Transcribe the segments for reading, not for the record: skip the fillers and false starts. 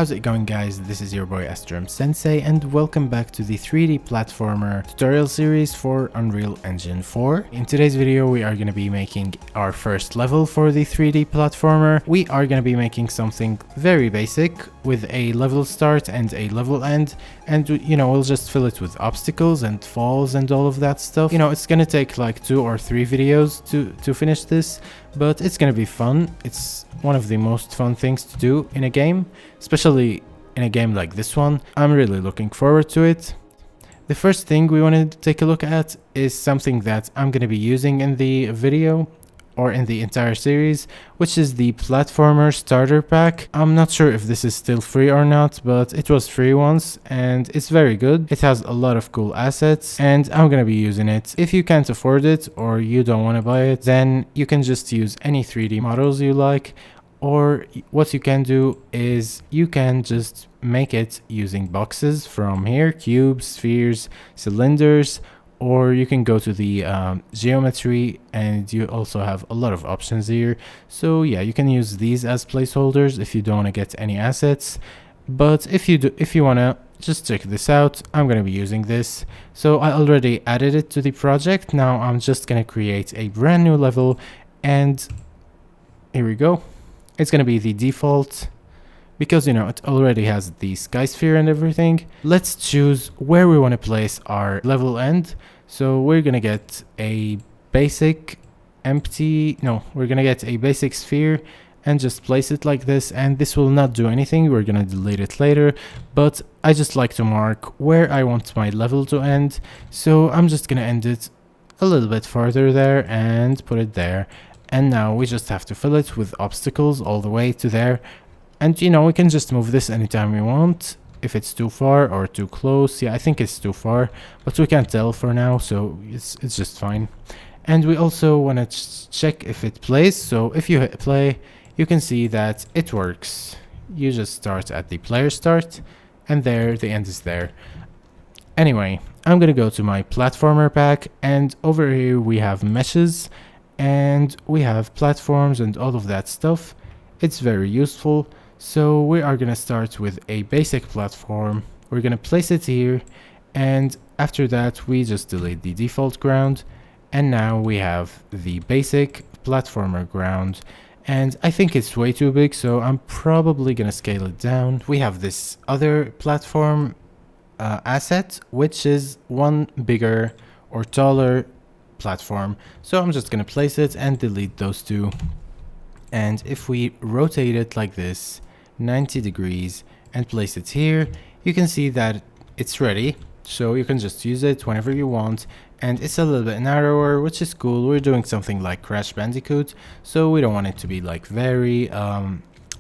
How's it going, guys? This is your boy Astrum Sensei and welcome back to the 3D platformer tutorial series for Unreal Engine 4. In today's video we are going to be making our first level for the 3D platformer. We are going to be making something very basic with a level start and a level end, and we'll just fill it with obstacles and falls and all of that stuff. It's going to take like 2 or 3 videos to finish this, but it's going to be fun. It's one of the most fun things to do in a game, especially in a game like this one. I'm really looking forward to it. The first thing we wanted to take a look at is something that I'm going to be using in the video or in the entire series, which is the platformer starter pack. I'm not sure if this is still free or not, but it was free once and it's very good. It has a lot of cool assets and I'm gonna be using it. If you can't afford it or you don't want to buy it, then you can just use any 3D models you like, or what you can do is you can just make it using boxes from here, cubes, spheres, cylinders, or you can go to the geometry, and you also have a lot of options here. So yeah, you can use these as placeholders if you don't want to get any assets. But if you want to just check this out, I'm going to be using this. So I already added it to the project. Now I'm just going to create a brand new level, and here we go. It's going to be the default, because it already has the sky sphere and everything. Let's choose where we want to place our level end. So we're gonna get a basic we're gonna get a basic sphere and just place it like this, and this will not do anything. We're gonna delete it later, but I just like to mark where I want my level to end. So I'm just gonna end it a little bit farther there and put it there. And now we just have to fill it with obstacles all the way to there. And we can just move this anytime we want, if it's too far or too close. Yeah, I think it's too far, but we can't tell for now, so it's just fine. And we also want to check if it plays. So if you hit play, you can see that it works. You just start at the player start, and there the end is there. Anyway, I'm gonna go to my platformer pack, and over here we have meshes and we have platforms and all of that stuff. It's very useful. So we are going to start with a basic platform. We're going to place it here, and after that we just delete the default ground, and now we have the basic platformer ground. And I think it's way too big, so I'm probably going to scale it down. We have this other platform asset, which is one bigger or taller platform. So I'm just going to place it and delete those two. And if we rotate it like this 90 degrees and place it here, you can see that it's ready. So you can just use it whenever you want, and it's a little bit narrower, which is cool. We're doing something like Crash Bandicoot, so we don't want it to be like very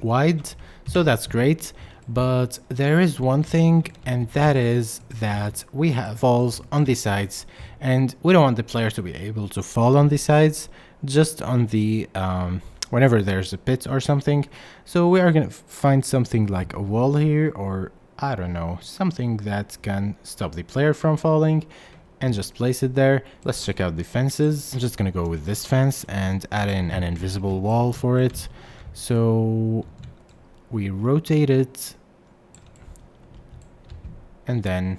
wide, so that's great. But there is one thing, and that is that we have falls on the sides, and we don't want the player to be able to fall on the sides, just on the whenever there's a pit or something. So we are gonna find something like a wall here, or I don't know, something that can stop the player from falling, and just place it there. Let's check out the fences. I'm just gonna go with this fence and add in an invisible wall for it. So we rotate it, and then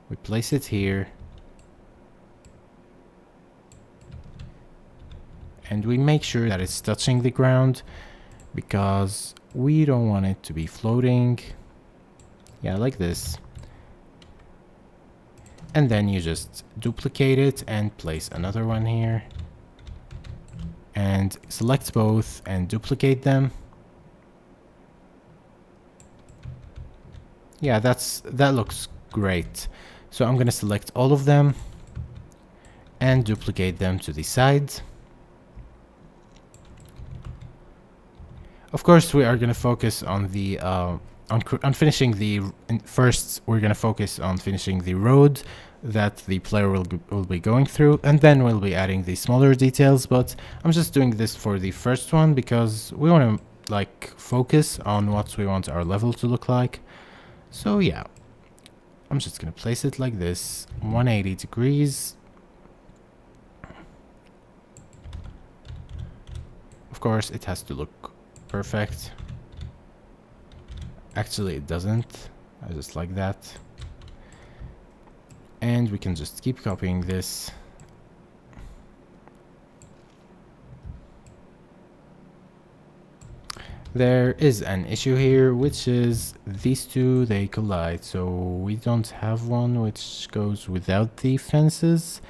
we place it here, and we make sure that it's touching the ground, because we don't want it to be floating. Yeah, like this. And then you just duplicate it and place another one here, and select both and duplicate them. Yeah, that looks great. So I'm gonna select all of them and duplicate them to the sides. Of course, we are going to focus on the on finishing the first. We're going to focus on finishing the road that the player will be going through, and then we'll be adding the smaller details. But I'm just doing this for the first one because we want to like focus on what we want our level to look like. So yeah, I'm just going to place it like this, 180 degrees. Of course, it has to look perfect. Actually, it doesn't. I just like that. And we can just keep copying this. There is an issue here, which is these two, they collide. So we don't have one which goes without the fences.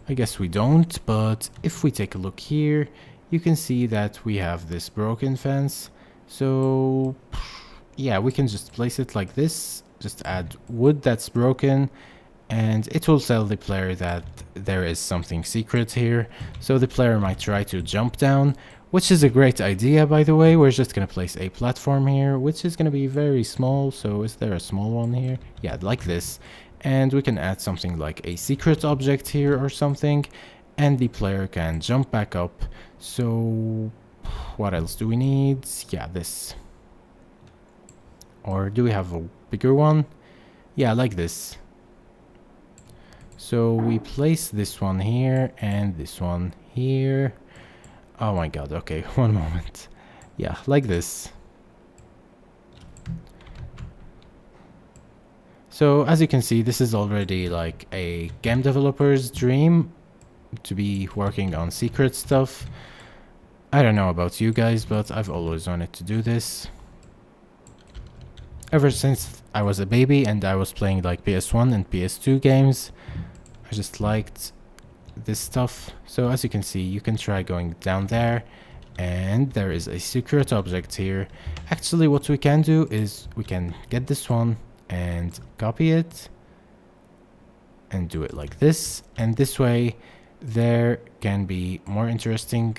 I guess we don't, but if we take a look here, you can see that we have this broken fence. So yeah, we can just place it like this, just add wood that's broken, and it will tell the player that there is something secret here. So the player might try to jump down, which is a great idea, by the way. We're just gonna place a platform here, which is gonna be very small. So is there a small one here? Yeah, like this. And we can add something like a secret object here or something, and the player can jump back up. So what else do we need? Yeah, this. Or do we have a bigger one? Yeah, like this. So we place this one here and this one here. Oh my god, okay, one moment. Yeah, like this. So as you can see, this is already like a game developer's dream to be working on secret stuff. I don't know about you guys, but I've always wanted to do this. Ever since I was a baby and I was playing like PS1 and PS2 games, I just liked this stuff. So as you can see, you can try going down there, and there is a secret object here. Actually, what we can do is we can get this one and copy it and do it like this, and this way there can be more interesting,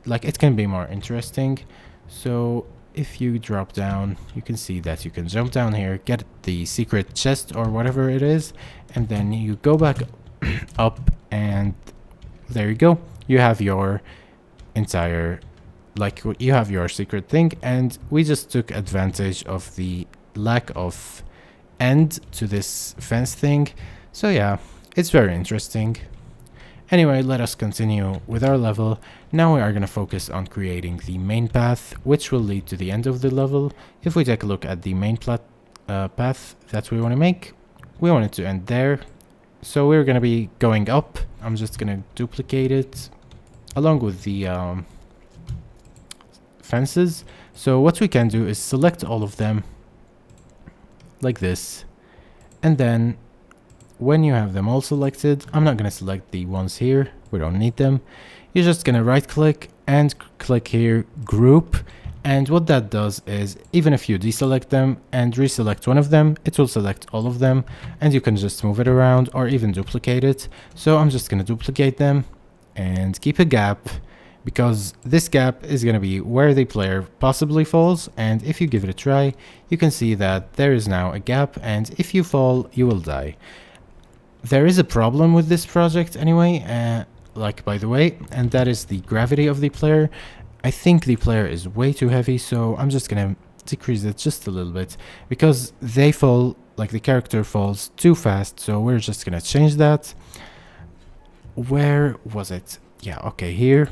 like it can be more interesting. So if you drop down, you can see that you can jump down here, get the secret chest or whatever it is, and then you go back up, and there you go. You have your entire, like, you have your secret thing, and we just took advantage of the lack of end to this fence thing. So yeah, it's very interesting. Anyway, let us continue with our level. Now we are going to focus on creating the main path, which will lead to the end of the level. If we take a look at the main path that we want to make, we want it to end there. So we're going to be going up. I'm just going to duplicate it along with the fences. So what we can do is select all of them like this, and then when you have them all selected, I'm not going to select the ones here, we don't need them. You're just going to right click and click here, group, and what that does is even if you deselect them and reselect one of them, it will select all of them, and you can just move it around or even duplicate it. So I'm just going to duplicate them and keep a gap, because this gap is going to be where the player possibly falls, and if you give it a try, you can see that there is now a gap, and if you fall, you will die. There is a problem with this project anyway, like by the way, and that is the gravity of the player. I think the player is way too heavy, so I'm just gonna decrease it just a little bit, because they fall, like the character falls too fast, so we're just gonna change that. Where was it? Yeah, okay, here.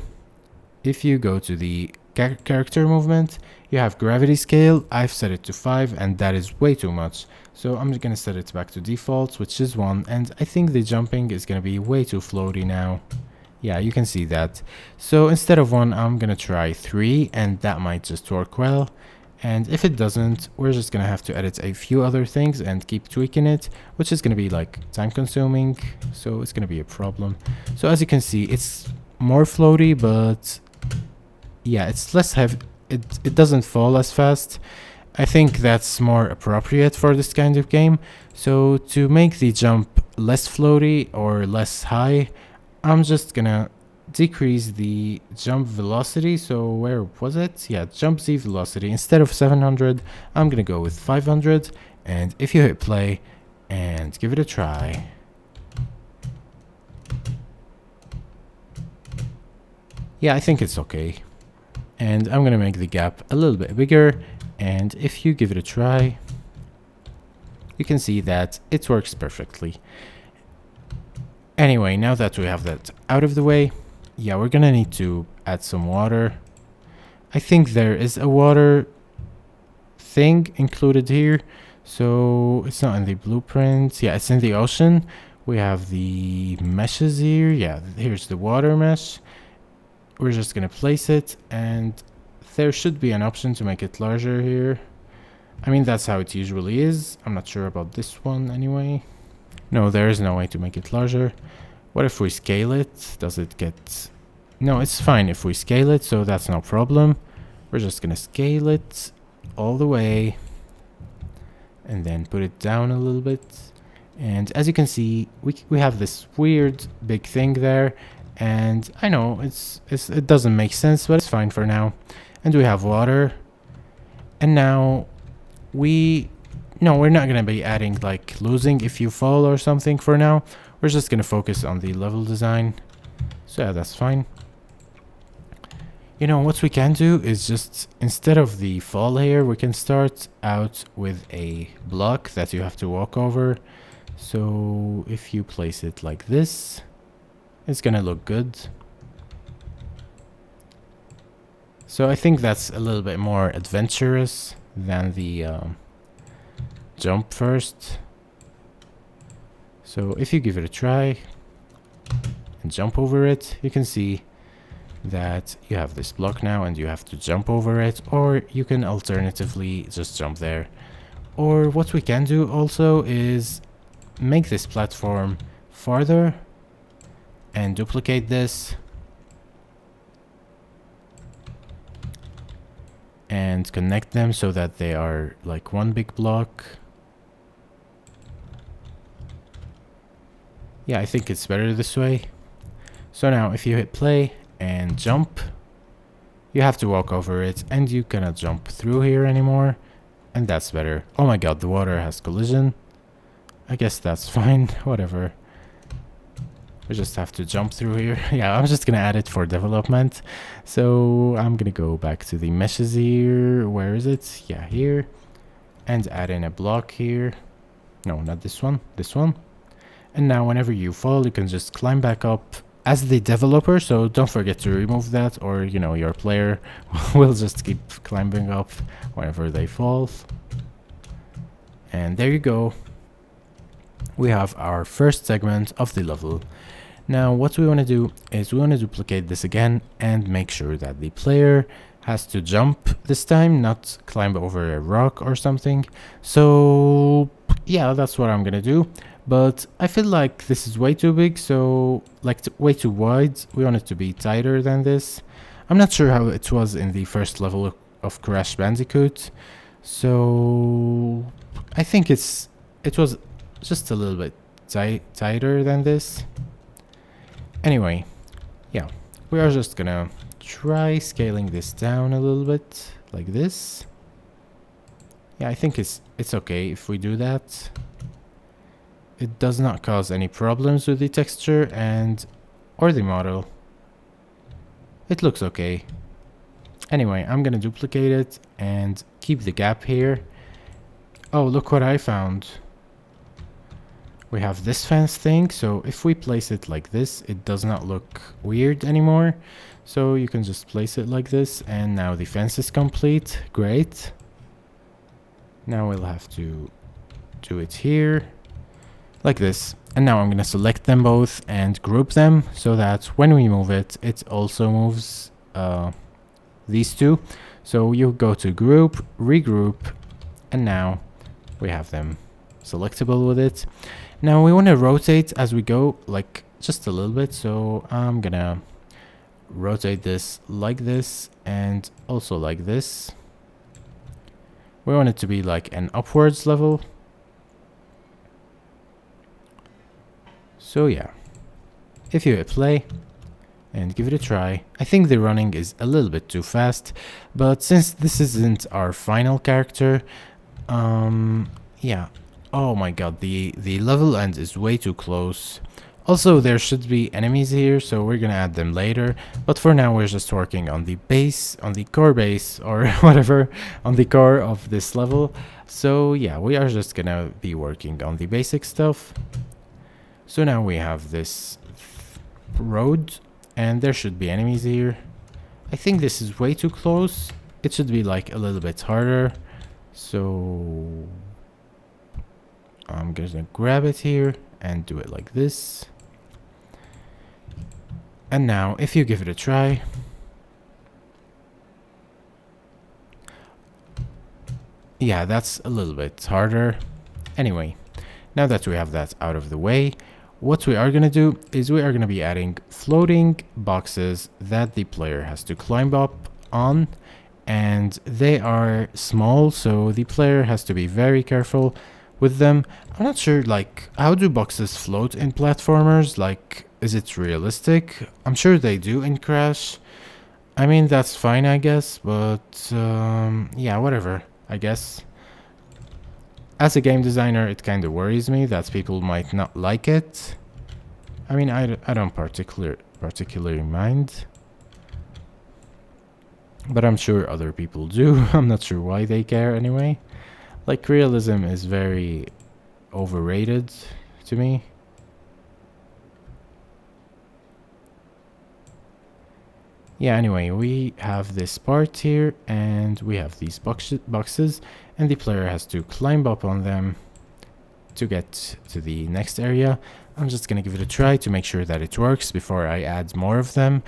If you go to the character movement, you have gravity scale. I've set it to 5, and that is way too much. So I'm just gonna set it back to default, which is 1, and I think the jumping is gonna be way too floaty now. Yeah, you can see that. So instead of 1, I'm gonna try 3, and that might just work well. And if it doesn't, we're just gonna have to edit a few other things and keep tweaking it, which is gonna be like time consuming, so it's gonna be a problem. So as you can see, it's more floaty, but yeah, it's less heavy. It doesn't fall as fast. I think that's more appropriate for this kind of game. So to make the jump less floaty or less high, I'm just gonna decrease the jump velocity. So where was it? Yeah, jump Z velocity. Instead of 700, I'm gonna go with 500. And if you hit play and give it a try, yeah, I think it's okay. And I'm gonna make the gap a little bit bigger, and if you give it a try, you can see that it works perfectly. Anyway, now that we have that out of the way, yeah, we're gonna need to add some water. I think there is a water thing included here. So it's not in the blueprint. Yeah, it's in the ocean. We have the meshes here. Yeah, here's the water mesh. We're just gonna place it, and there should be an option to make it larger here. I mean, that's how it usually is. I'm not sure about this one anyway. No, there is no way to make it larger. What if we scale it? Does it get... No, it's fine if we scale it, so that's no problem. We're just gonna scale it all the way and then put it down a little bit. And as you can see, we have this weird big thing there, and I know it doesn't make sense, but it's fine for now. And we have water, and now we're not gonna be adding like losing if you fall or something for now. We're just gonna focus on the level design. So yeah, that's fine. You know, what we can do is just, instead of the fall here, we can start out with a block that you have to walk over. So if you place it like this, it's gonna look good. So I think that's a little bit more adventurous than the jump first. So if you give it a try and jump over it, you can see that you have this block now and you have to jump over it, or you can alternatively just jump there. Or what we can do also is make this platform farther and duplicate this and connect them so that they are like one big block. Yeah, I think it's better this way. So now if you hit play and jump, you have to walk over it and you cannot jump through here anymore, and that's better. Oh my god, the water has collision. I guess that's fine, whatever. We just have to jump through here. Yeah, I'm just gonna add it for development. So I'm gonna go back to the meshes here. Where is it? Yeah, here. And add in a block here. No, not this one, this one. And now whenever you fall, you can just climb back up as the developer, so don't forget to remove that, or you know, your player will just keep climbing up whenever they fall. And there you go. We have our first segment of the level. Now what we want to do is we want to duplicate this again and make sure that the player has to jump this time, not climb over a rock or something. So yeah, that's what I'm gonna do. But I feel like this is way too big, so like way too wide. We want it to be tighter than this. I'm not sure how it was in the first level of Crash Bandicoot, so I think it was just a little bit tighter than this. Anyway, yeah, we are just gonna try scaling this down a little bit like this. Yeah, I think it's okay if we do that. It does not cause any problems with the texture or the model. It looks okay. Anyway, I'm gonna duplicate it and keep the gap here. Oh, look what I found. We have this fence thing, so if we place it like this, it does not look weird anymore. So you can just place it like this, and now the fence is complete. Great. Now we'll have to do it here. Like this. And now I'm going to select them both and group them so that when we move it, it also moves these two. So you go to group, regroup, and now we have them selectable with it. Now we want to rotate as we go, like just a little bit. So I'm going to rotate this like this and also like this. We want it to be like an upwards level. So yeah, if you hit play and give it a try, I think the running is a little bit too fast, but since this isn't our final character, yeah. Oh my god, the level end is way too close. Also, there should be enemies here, so we're gonna add them later, but for now we're just working on the base, on the core base, or whatever, on the core of this level. So yeah, we are just gonna be working on the basic stuff. So now we have this road, and there should be enemies here. I think this is way too close. It should be like a little bit harder. So I'm gonna grab it here and do it like this. And now if you give it a try, yeah, that's a little bit harder. Anyway, now that we have that out of the way, what we are gonna do is we are gonna be adding floating boxes that the player has to climb up on, and they are small, so the player has to be very careful with them. I'm not sure, like, how do boxes float in platformers? Like, is it realistic? I'm sure they do in Crash. I mean, that's fine, I guess, but yeah, whatever, I guess. As a game designer, it kind of worries me that people might not like it. I mean, I don't particularly mind, but I'm sure other people do. I'm not sure why they care anyway. Like, realism is very overrated to me. Yeah, anyway, we have this part here, and we have these boxes, and the player has to climb up on them to get to the next area. I'm just gonna give it a try to make sure that it works before I add more of them.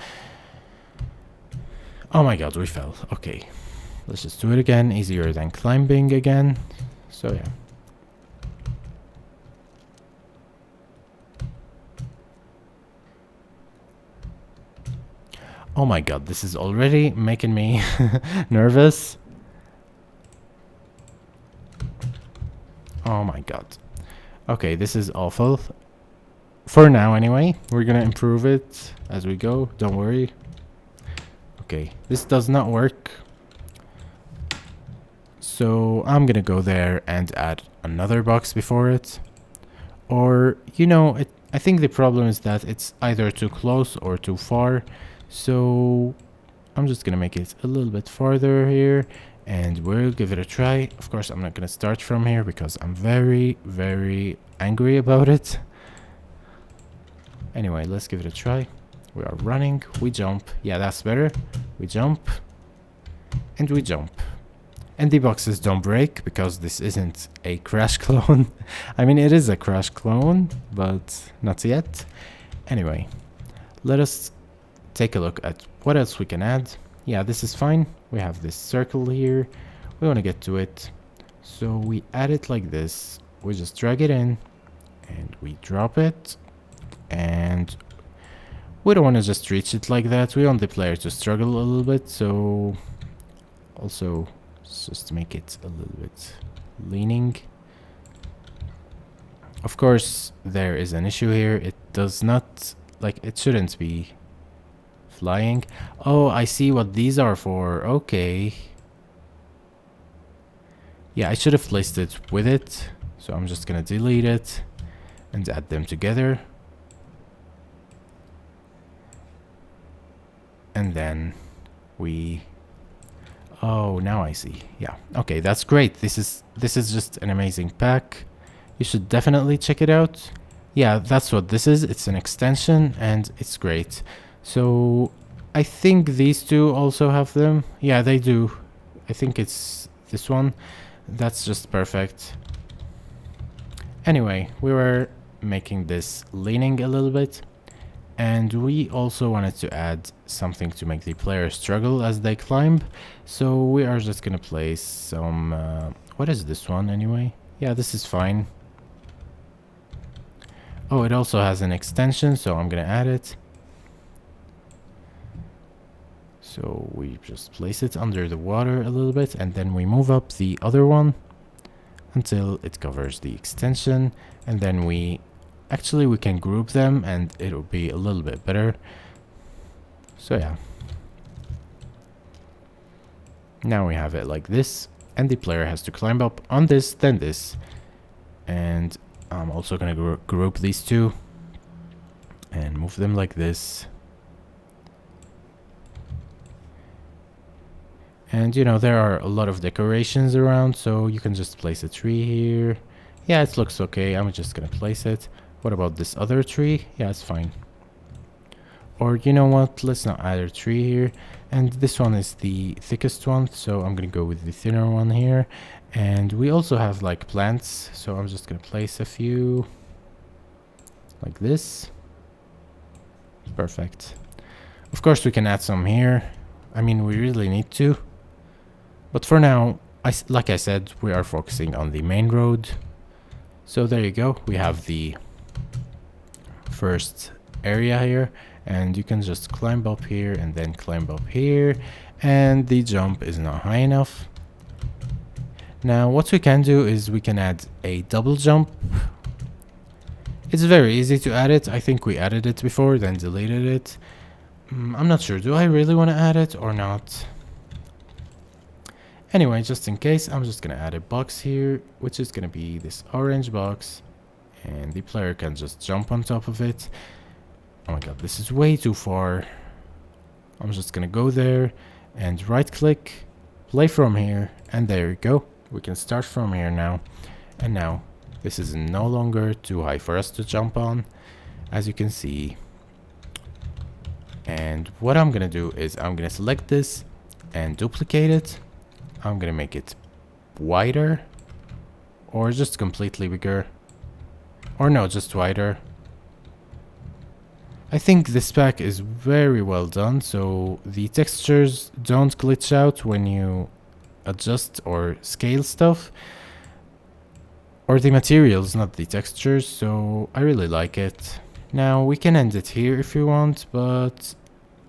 Oh my god, we fell. Okay, let's just do it again. Easier than climbing again. So yeah. Oh my god, this is already making me nervous. Oh my god. Okay, this is awful. For now, anyway. We're gonna improve it as we go. Don't worry. Okay, this does not work. So I'm gonna go there and add another box before it. Or, you know, I think the problem is that it's either too close or too far. So I'm just gonna make it a little bit farther here, and we'll give it a try. Of course, I'm not gonna start from here because I'm very, very angry about it. Anyway, let's give it a try. We are running, we jump. Yeah, that's better. We jump, and we jump. And the boxes don't break because this isn't a Crash clone. I mean, it is a Crash clone, but not yet. Anyway, let us take a look at what else we can add. Yeah, this is fine. We have this circle here. We want to get to it. So we add it like this. We just drag it in and we drop it. And we don't want to just reach it like that. We want the player to struggle a little bit. So also just make it a little bit leaning. Of course, there is an issue here. It does not, like, it shouldn't be flying. Oh, I see what these are for. Okay. Yeah, I should have placed it with it. So I'm just gonna delete it and add them together. And then we... Oh, now I see. Yeah. Okay, that's great. This is just an amazing pack. You should definitely check it out. Yeah, that's what this is. It's an extension and it's great. So I think these two also have them. Yeah, they do. I think it's this one. That's just perfect. Anyway, we were making this leaning a little bit. And we also wanted to add something to make the player struggle as they climb. So we are just gonna place some... what is this one anyway? Yeah, this is fine. Oh, it also has an extension, so I'm gonna add it. So we just place it under the water a little bit, and then we move up the other one until it covers the extension, and then we can group them and it'll be a little bit better. So yeah. Now we have it like this, and the player has to climb up on this, then this. And I'm also gonna group these two and move them like this. And you know, there are a lot of decorations around, so you can just place a tree here. Yeah, it looks okay. I'm just gonna place it. What about this other tree? Yeah, it's fine. Or you know what, let's not add a tree here. And this one is the thickest one, so I'm gonna go with the thinner one here. And we also have like plants, so I'm just gonna place a few like this. Perfect. Of course we can add some here. I mean, we really need to. But for now, like I said, we are focusing on the main road. So there you go, we have the first area here, and you can just climb up here and then climb up here, and the jump is not high enough. Now what we can do is we can add a double jump. It's very easy to add it. I think we added it before, then deleted it. I'm not sure, do I really want to add it or not? Anyway, just in case, I'm just gonna add a box here, which is gonna be this orange box, and the player can just jump on top of it. Oh my god, this is way too far. I'm just gonna go there and right click, play from here, and there you go. We can start from here now. And now, this is no longer too high for us to jump on, as you can see. And what I'm gonna do is I'm gonna select this and duplicate it. I'm gonna make it wider, or just completely bigger, or no, just wider. I think this pack is very well done, so the textures don't glitch out when you adjust or scale stuff, or the materials, not the textures, so I really like it. Now we can end it here if you want, but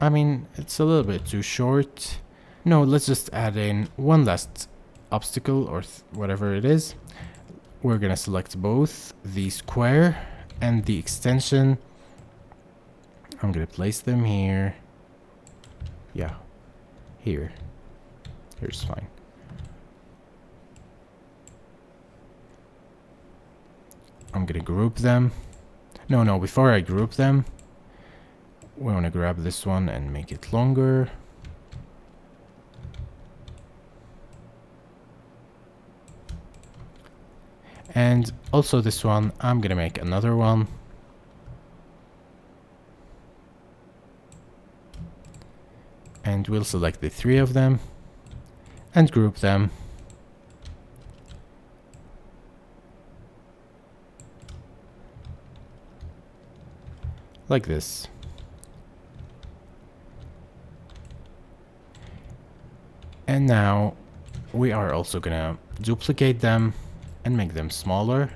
I mean, it's a little bit too short. No, let's just add in one last obstacle or whatever it is. We're gonna select both the square and the extension. I'm gonna place them here. Yeah, here. Here's fine. I'm gonna group them. No, before I group them, we wanna grab this one and make it longer. And also this one, I'm gonna make another one. And we'll select the three of them and group them. Like this. And now we are also gonna duplicate them and make them smaller.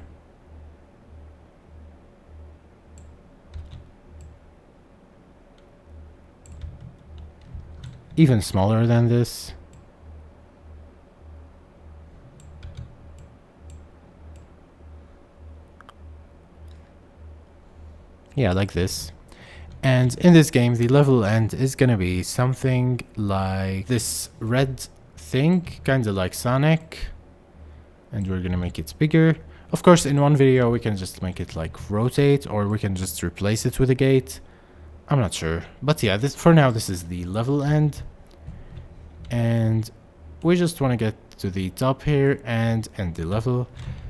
Even smaller than this. Yeah, like this. And in this game, the level end is gonna be something like this red thing, kinda like Sonic. And we're gonna make it bigger. Of course, in one video, we can just make it like rotate, or we can just replace it with a gate. I'm not sure. But yeah, for now, this is the level end. And we just want to get to the top here and end the level.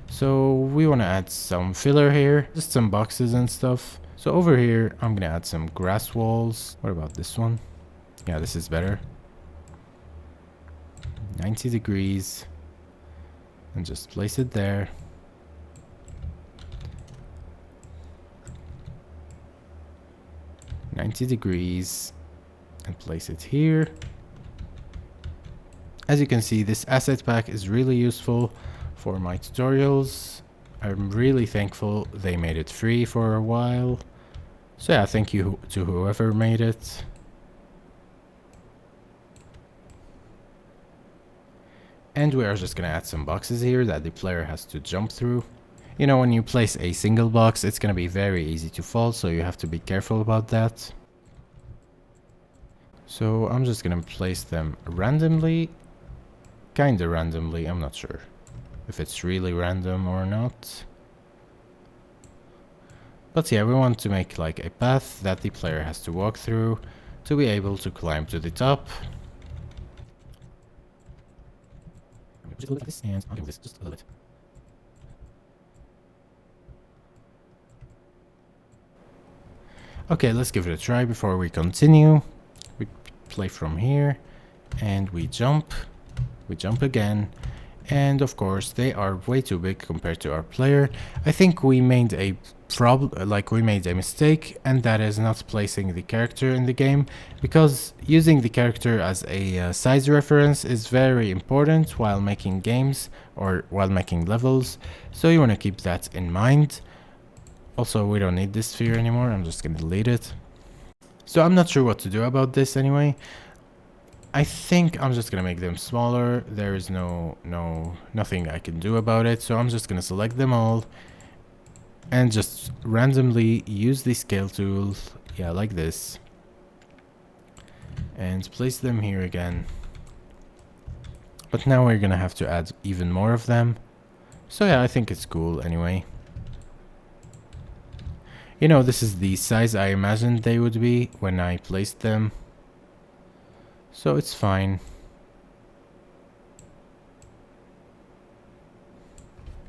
So we want to add some filler here, just some boxes and stuff. So over here, I'm going to add some grass walls. What about this one? Yeah, this is better. 90 degrees. And just place it there. $90 degrees. And place it here. As you can see, this asset pack is really useful for my tutorials. I'm really thankful they made it free for a while. So yeah, thank you to whoever made it. And we are just gonna add some boxes here that the player has to jump through. You know, when you place a single box, it's gonna be very easy to fall, so you have to be careful about that. So I'm just gonna place them randomly. Kinda randomly, I'm not sure if it's really random or not. But yeah, we want to make like a path that the player has to walk through to be able to climb to the top. Just a little bit like this, and I'll do this just a little bit. Okay, let's give it a try before we continue. We play from here and we jump again, and of course they are way too big compared to our player. I think we made a we made a mistake, and that is not placing the character in the game, because using the character as a size reference is very important while making games or while making levels, so you want to keep that in mind. Also, we don't need this sphere anymore. I'm just gonna delete it. So I'm not sure what to do about this anyway. I think I'm just gonna make them smaller. There is nothing I can do about it, so I'm just gonna select them all and just randomly use the scale tool, yeah, like this, and place them here again. But now we're gonna have to add even more of them. So yeah, I think it's cool anyway. You know, this is the size I imagined they would be when I placed them, so it's fine.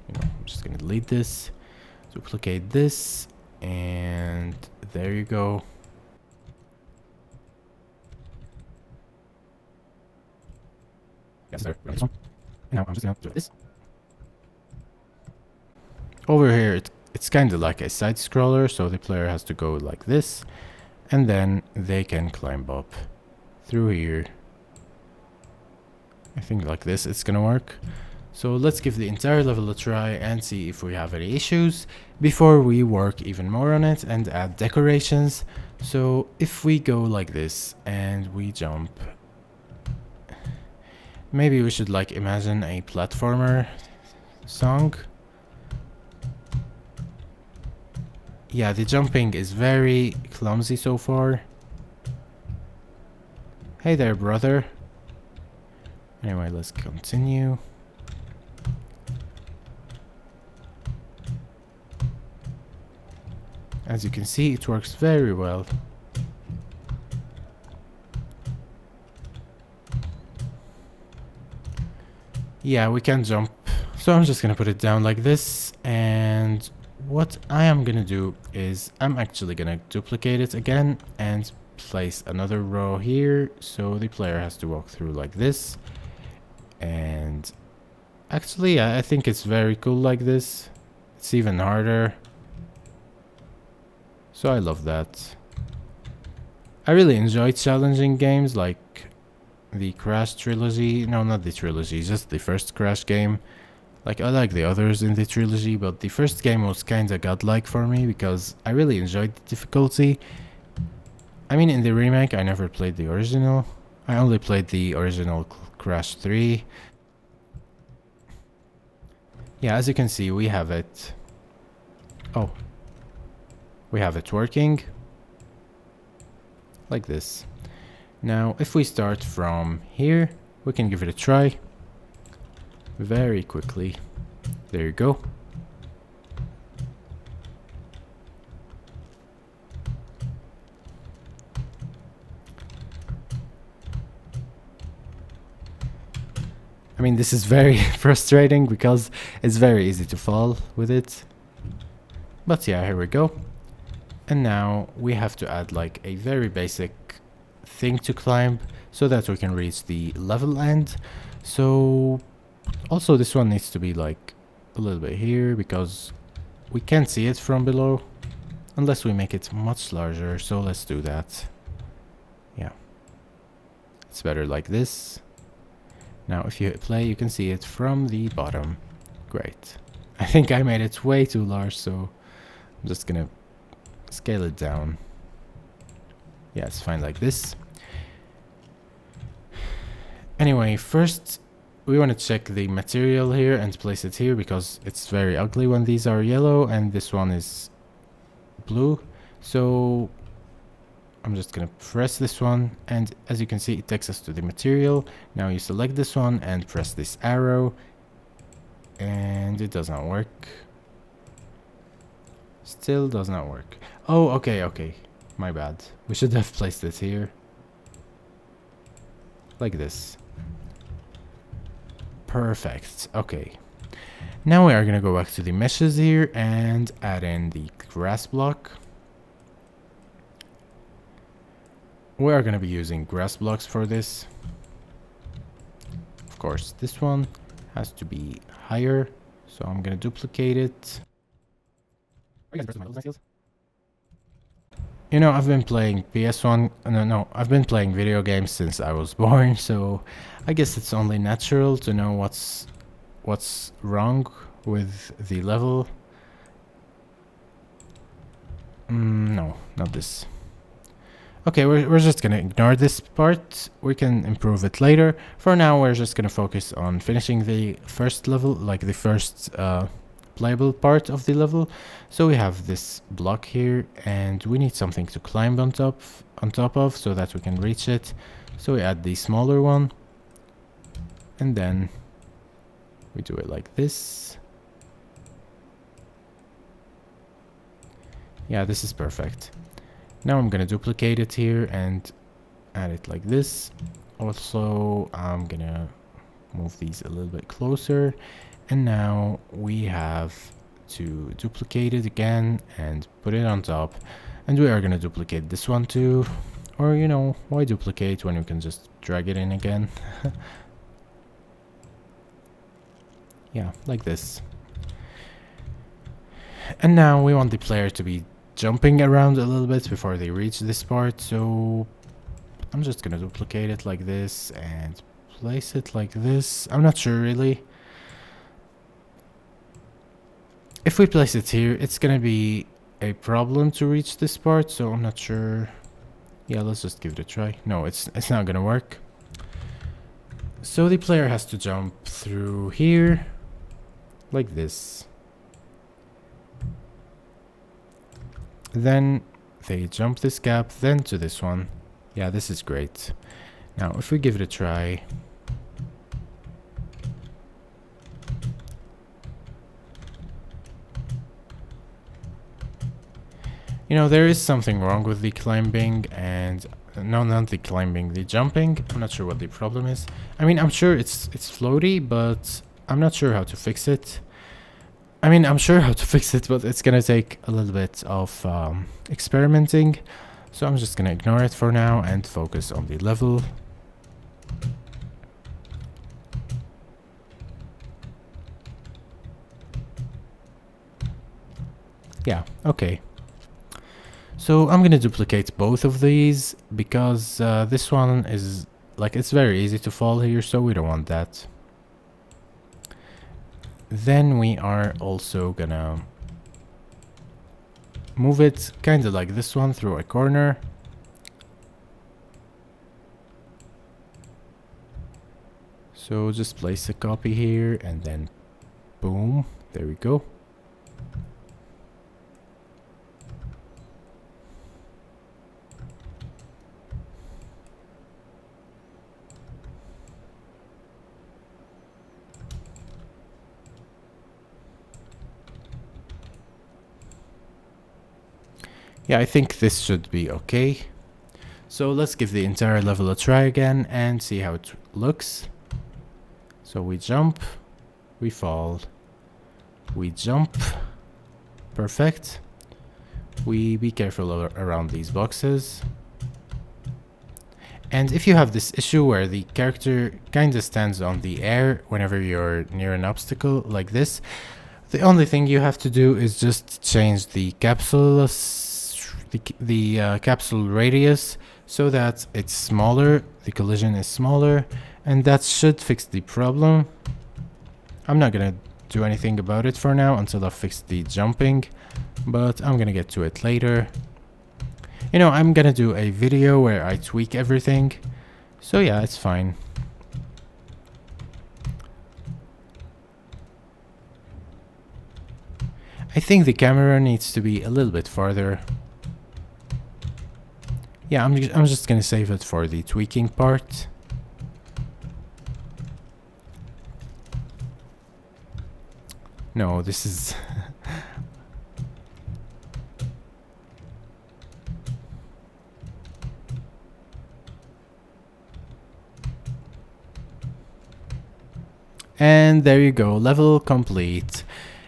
You know, I'm just gonna delete this, duplicate this, and there you go. Yes, sir. Now I'm just gonna do this. Over here, it's kind of like a side scroller, so the player has to go like this, and then they can climb up through here. I think like this it's gonna work. So let's give the entire level a try and see if we have any issues before we work even more on it and add decorations. So if we go like this and we jump, maybe we should like imagine a platformer song. Yeah, the jumping is very clumsy so far. Hey there, brother. Anyway, let's continue. As you can see, it works very well. Yeah, we can jump. So I'm just gonna put it down like this, and what I am gonna do is I'm actually gonna duplicate it again and place another row here, so the player has to walk through like this. And actually, I think it's very cool like this. It's even harder. So I love that. I really enjoy challenging games like the Crash trilogy. No, not the trilogy, just the first Crash game. Like, I like the others in the trilogy, but the first game was kinda godlike for me because I really enjoyed the difficulty. I mean, in the remake, I never played the original. I only played the original Crash 3. Yeah, as you can see, we have it. Oh. We have it working. Like this. Now, if we start from here, we can give it a try. Very quickly. There you go. I mean, this is very frustrating because it's very easy to fall with it. But yeah, here we go. And now we have to add like a very basic thing to climb so that we can reach the level end. So also this one needs to be like a little bit here because we can't see it from below unless we make it much larger. So let's do that. Yeah, it's better like this. Now if you hit play, you can see it from the bottom. Great. I think I made it way too large, so I'm just gonna scale it down. Yeah, it's fine like this. Anyway, first we want to check the material here and place it here because it's very ugly when these are yellow and this one is blue. So I'm just gonna press this one, and as you can see, it takes us to the material. Now you select this one and press this arrow, and it does not work. Still does not work. Oh, okay. My bad. We should have placed it here. Like this. Perfect. Okay. Now we are gonna go back to the meshes here and add in the grass block. we are going to be using grass blocks for this. Of course, this one has to be higher, so I'm going to duplicate it. You know, I've been playing PS1, I've been playing video games since I was born, so I guess it's only natural to know what's wrong with the level. No, not this. Okay, we're just gonna ignore this part. We can improve it later. For now, we're just gonna focus on finishing the first level, like the first playable part of the level. So we have this block here, and we need something to climb on top of so that we can reach it. So we add the smaller one, and then we do it like this. Yeah, this is perfect. Now I'm gonna duplicate it here and add it like this. Also, I'm gonna move these a little bit closer, and now we have to duplicate it again and put it on top, and we are gonna duplicate this one too. Or, you know, why duplicate when you can just drag it in again? Yeah, like this. And now we want the player to be jumping around a little bit before they reach this part, so I'm just gonna duplicate it like this and place it like this. I'm not sure really. If we place it here, it's gonna be a problem to reach this part, so I'm not sure. Yeah, let's just give it a try. No, it's not gonna work. So the player has to jump through here like this. Then they jump this gap, then to this one. Yeah, this is great. Now, if we give it a try. You know, there is something wrong with the climbing and... No, not the climbing, the jumping. I'm not sure what the problem is. I mean, I'm sure it's floaty, but I'm not sure how to fix it. I mean, I'm sure how to fix it, but it's gonna take a little bit of experimenting. So I'm just gonna ignore it for now and focus on the level. Yeah, okay. So I'm gonna duplicate both of these because this one is like, it's very easy to fall here, so we don't want that. Then we are also gonna move it kind of like this one through a corner. So just place a copy here and then boom, there we go. Yeah, I think this should be okay. So let's give the entire level a try again and see how it looks. So we jump, we fall, we jump, perfect. We be careful around these boxes. And if you have this issue where the character kinda stands on the air whenever you're near an obstacle like this, the only thing you have to do is just change the capsule capsule radius so that it's smaller, the collision is smaller, and that should fix the problem. I'm not gonna do anything about it for now until I fix the jumping, but I'm gonna get to it later. You know, I'm gonna do a video where I tweak everything, so yeah, it's fine. I think the camera needs to be a little bit farther. Yeah, I'm just gonna save it for the tweaking part. No, this is... And there you go, level complete.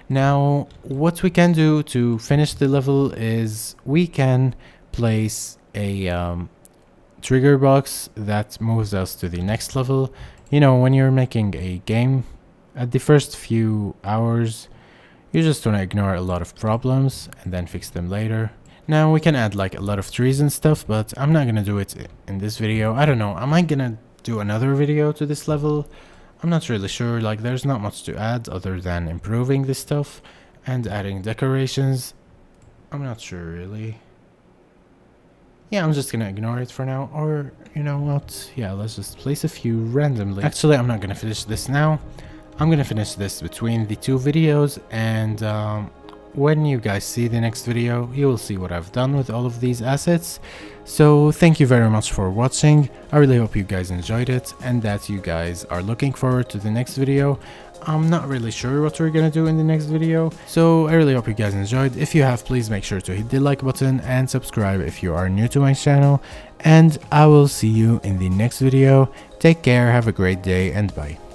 Now, what we can do to finish the level is we can place a trigger box that moves us to the next level. You know, when you're making a game, at the first few hours, you just want to ignore a lot of problems and then fix them later. Now we can add like a lot of trees and stuff, but I'm not gonna do it in this video. I don't know, am I gonna do another video to this level? I'm not really sure. Like, there's not much to add other than improving this stuff and adding decorations. I'm not sure really. Yeah, I'm just gonna ignore it for now, or you know what, yeah, let's just place a few randomly. Actually, I'm not gonna finish this now. I'm gonna finish this between the two videos, and when you guys see the next video, you will see what I've done with all of these assets. So thank you very much for watching. I really hope you guys enjoyed it and that you guys are looking forward to the next video. I'm not really sure what we're gonna do in the next video, so I really hope you guys enjoyed. If you have, please make sure to hit the like button and subscribe if you are new to my channel, and I will see you in the next video. Take care, have a great day, and bye.